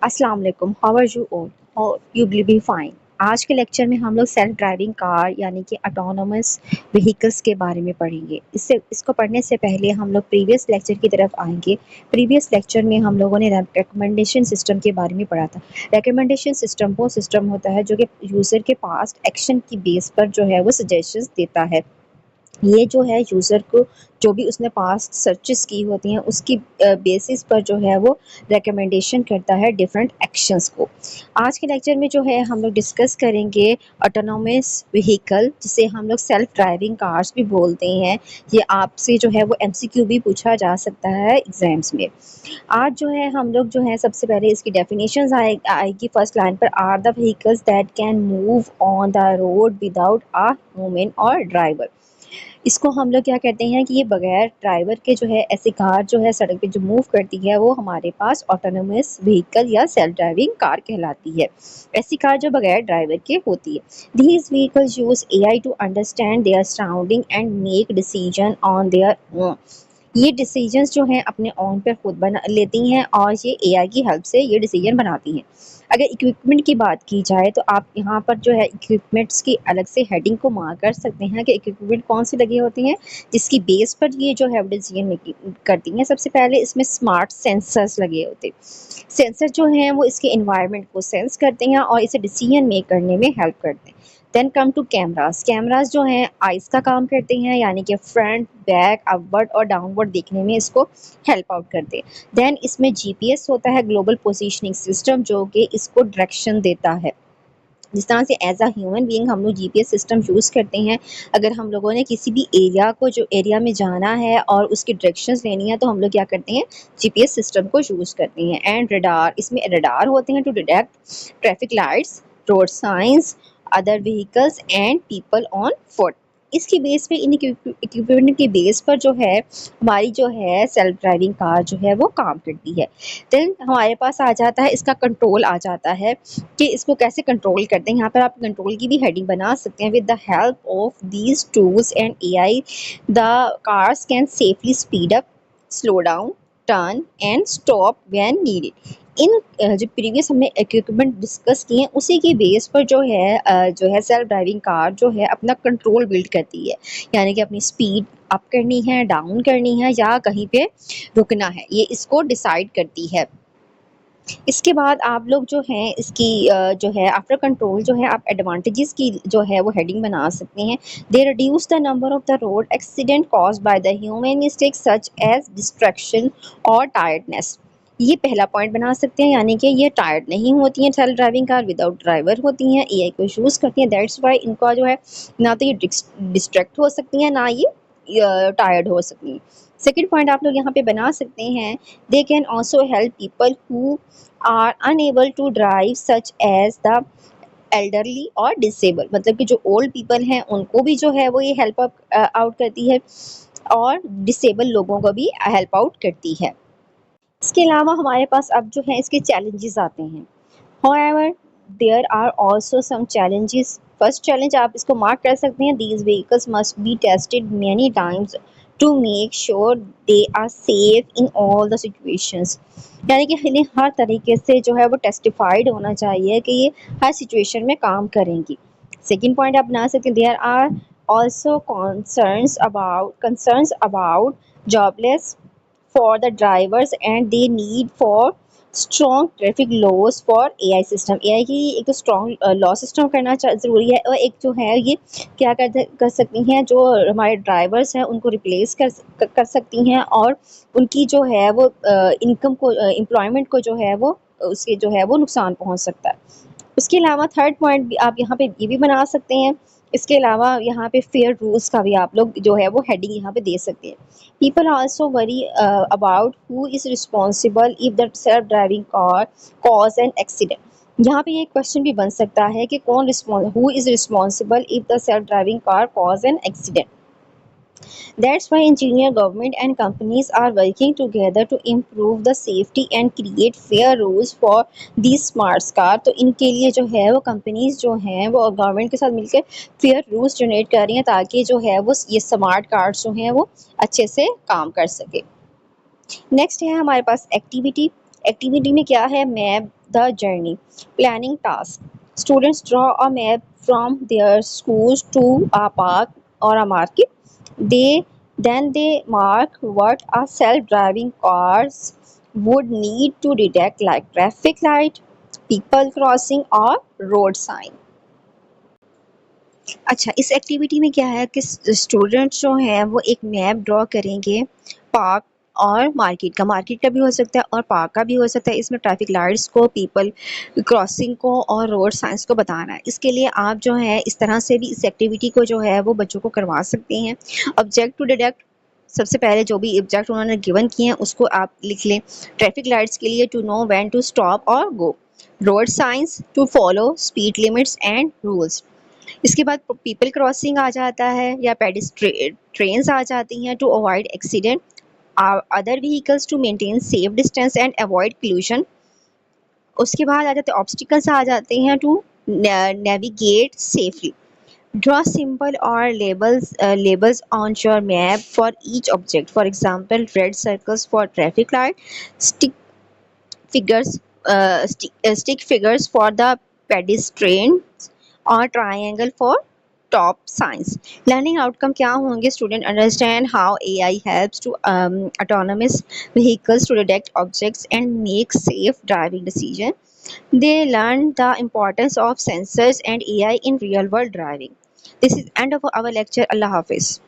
अस्सलाम वालेकुम, how are you all? और यू विल बी फाइन। आज के लेक्चर में हम लोग सेल्फ ड्राइविंग कार यानी कि ऑटोनोमस व्हीकल्स के बारे में पढ़ेंगे। इसको पढ़ने से पहले हम लोग प्रीवियस लेक्चर की तरफ आएंगे। प्रीवियस लेक्चर में हम लोगों ने रिकमेंडेशन सिस्टम के बारे में पढ़ा था। रिकमेंडेशन सिस्टम वो सिस्टम होता है जो कि यूज़र के पास्ट एक्शन की बेस पर जो है वो सजेशंस देता है। ये जो है यूज़र को जो भी उसने पास्ट सर्चेस की होती हैं उसकी बेसिस पर जो है वो रिकमेंडेशन करता है डिफरेंट एक्शंस को। आज के लेक्चर में जो है हम लोग डिस्कस करेंगे ऑटोनोमस व्हीकल, जिसे हम लोग सेल्फ ड्राइविंग कार्स भी बोलते हैं। ये आपसे जो है वो एमसीक्यू भी पूछा जा सकता है एग्जाम्स में। आज जो है हम लोग जो है सबसे पहले इसकी डेफिनेशंस आएगी फर्स्ट लाइन पर। Are the vehicles that can move on the road without a human और ड्राइवर। इसको हम लोग क्या कहते हैं कि ये बगैर ड्राइवर के जो है ऐसी कार जो है सड़क पे जो मूव करती है वो हमारे पास ऑटोनोमस व्हीकल या सेल्फ ड्राइविंग कार कहलाती है। ऐसी कार जो बगैर ड्राइवर के होती है। These vehicles use AI to understand their surrounding and make decision on their own. ये डिसीजंस जो हैं अपने ऑन पर खुद बना लेती हैं और ये एआई की हेल्प से ये डिसीजन बनाती हैं। अगर इक्विपमेंट की बात की जाए तो आप यहाँ पर जो है इक्विपमेंट्स की अलग से हेडिंग को मार्क कर सकते हैं कि इक्विपमेंट कौन सी लगी होती हैं जिसकी बेस पर ये जो है डिसीजन मेकिंग करती हैं। सबसे पहले इसमें स्मार्ट सेंसर्स लगे होते हैं। सेंसर जो हैं वो इसके इन्वायरमेंट को सेंस करते हैं और इसे डिसीजन मेक करने में हेल्प करते हैं। Then come to cameras. Cameras जो हैं आइस का काम करते हैं, यानी कि फ्रंट बैक अपवर्ड और डाउनवर्ड देखने में इसको हेल्प आउट करते हैं। देन इसमें जीपीएस होता है, ग्लोबल पोजीशनिंग सिस्टम, जो कि इसको डायरेक्शन देता है। जिस तरह से एज अ ह्यूमन बीइंग हम लोग जीपीएस सिस्टम यूज़ करते हैं। अगर हम लोगों ने किसी भी एरिया को जो एरिया में जाना है और उसकी डायरेक्शंस लेनी है तो हम लोग क्या करते हैं, जीपीएस सिस्टम को यूज़ करते हैं। एंड रडार, इसमें रडार होते हैं to detect traffic lights, road signs, other vehicles and people on foot. इसकी बेस पे, इन इक्विपमेंट की बेस पर जो है हमारी जो है सेल्फ ड्राइविंग कार जो है वो काम करती है। देन हमारे पास आ जाता है इसका कंट्रोल आ जाता है कि इसको कैसे कंट्रोल करते हैं। यहाँ पर आप कंट्रोल की भी हेडिंग बना सकते हैं। With the help of these tools and AI the cars can safely speed up, slow down, turn and stop when needed. इन जो प्रीवियस हमने इक्विपमेंट डिस्कस किए हैं उसी की बेस पर जो है सेल्फ ड्राइविंग कार जो है अपना कंट्रोल बिल्ड करती है, यानी कि अपनी स्पीड अप करनी है, डाउन करनी है या कहीं पे रुकना है, ये इसको डिसाइड करती है। इसके बाद आप लोग जो हैं इसकी जो है आफ्टर कंट्रोल जो है आप एडवांटेजेस की जो है वो हेडिंग बना सकते हैं। They reduce the number of the road accident caused by the human mistakes such as distraction और टायर्डनेस। ये पहला पॉइंट बना सकते हैं, यानी कि ये टायर्ड नहीं होती हैं। Self driving car without driver होती हैं, एआई को यूज़ करती हैं। दैट्स वाई इनका जो है ना तो ये डिस्ट्रैक्ट हो सकती हैं ना ये टायर्ड हो सकती हैं। सेकेंड पॉइंट आप लोग यहाँ पे बना सकते हैं, they can also help people who are unable to drive such as the elderly और डिसेबल। मतलब कि जो ओल्ड पीपल हैं उनको भी जो है वो ये हेल्प आउट करती है और डिसेबल लोगों को भी हेल्प आउट करती है। इसके अलावा हमारे पास अब जो है इसके चैलेंजेस आते हैं। However, there are also some challenges. First challenge आप इसको मार्क कर सकते हैं, these vehicles must be tested many times to make sure they are safe in all the situations. यानी कि इन्हें हर तरीके से जो है वो टेस्टिफाइड होना चाहिए कि ये हर सिचुएशन में काम करेंगी। सेकेंड पॉइंट आप बना सकते हैं, there are also concerns about jobless for the drivers and they need for strong traffic loss for AI system. AI की एक तो स्ट्रॉन्ग लॉ सिस्टम करना ज़रूरी है और एक जो है ये क्या कर सकती हैं, जो हमारे ड्राइवर्स हैं उनको रिप्लेस कर सकती हैं और उनकी जो है वो इनकम को, एम्प्लॉयमेंट को जो है वो उसके जो है वो नुकसान पहुंच सकता है। उसके अलावा थर्ड पॉइंट भी आप यहाँ पे ये भी बना सकते हैं। इसके अलावा यहाँ पे फेयर रूल्स का भी आप लोग जो है वो हेडिंग यहाँ पे दे सकते हैं। People also worry about who is responsible if the self driving car cause an accident. यहाँ पे ये क्वेश्चन भी बन सकता है कि who is responsible if the self driving car cause an accident. That's why engineer, government and companies are working together to improve the safety and create fair rules for these smart car। तो इनके लिए जो है वो companies जो हैं वो government के साथ मिलकर फेयर रूल्स जनरेट कर रही हैं ताकि जो है वो ये स्मार्ट कार्स जो हैं वो अच्छे से काम कर सके। नेक्स्ट है हमारे पास एक्टिविटी। एक्टिविटी में क्या है, map the journey, planning task, students draw a map from their schools to a park or a market. They mark what a self-driving cars would need to detect, like traffic light, people crossing or road sign. अच्छा, इस activity में क्या है कि students जो हैं वो एक मैप ड्रॉ करेंगे पार्क और मार्केट का भी हो सकता है और पार्क का भी हो सकता है। इसमें ट्रैफिक लाइट्स को, पीपल क्रॉसिंग को और रोड साइंस को बताना है। इसके लिए आप जो है इस तरह से भी इस एक्टिविटी को जो है वो बच्चों को करवा सकते हैं। ऑब्जेक्ट टू डिटेक्ट, सबसे पहले जो भी ऑब्जेक्ट उन्होंने गिवन किए हैं उसको आप लिख लें। ट्रैफिक लाइट्स के लिए to know when to stop और go, road signs to follow speed limits and rules. इसके बाद पीपल क्रॉसिंग आ जाता है या ट्रेन्स आ जाती हैं to avoid accident, other vehicles to maintain safe distance and avoid pollution. उसके बाद आ जाते हैं ऑब्स्टिकल्स आ जाते हैं to navigate safely. Draw simple और labels on your map for each object, for example red circles for traffic light, stick stick figures for the pedestrians or triangle for top signs. Learning outcome क्या होंगे? Student understand how AI helps to autonomous vehicles to detect objects and make safe driving decision. They learn the importance of sensors and AI in real world driving. This is end of our lecture. Allah Hafiz.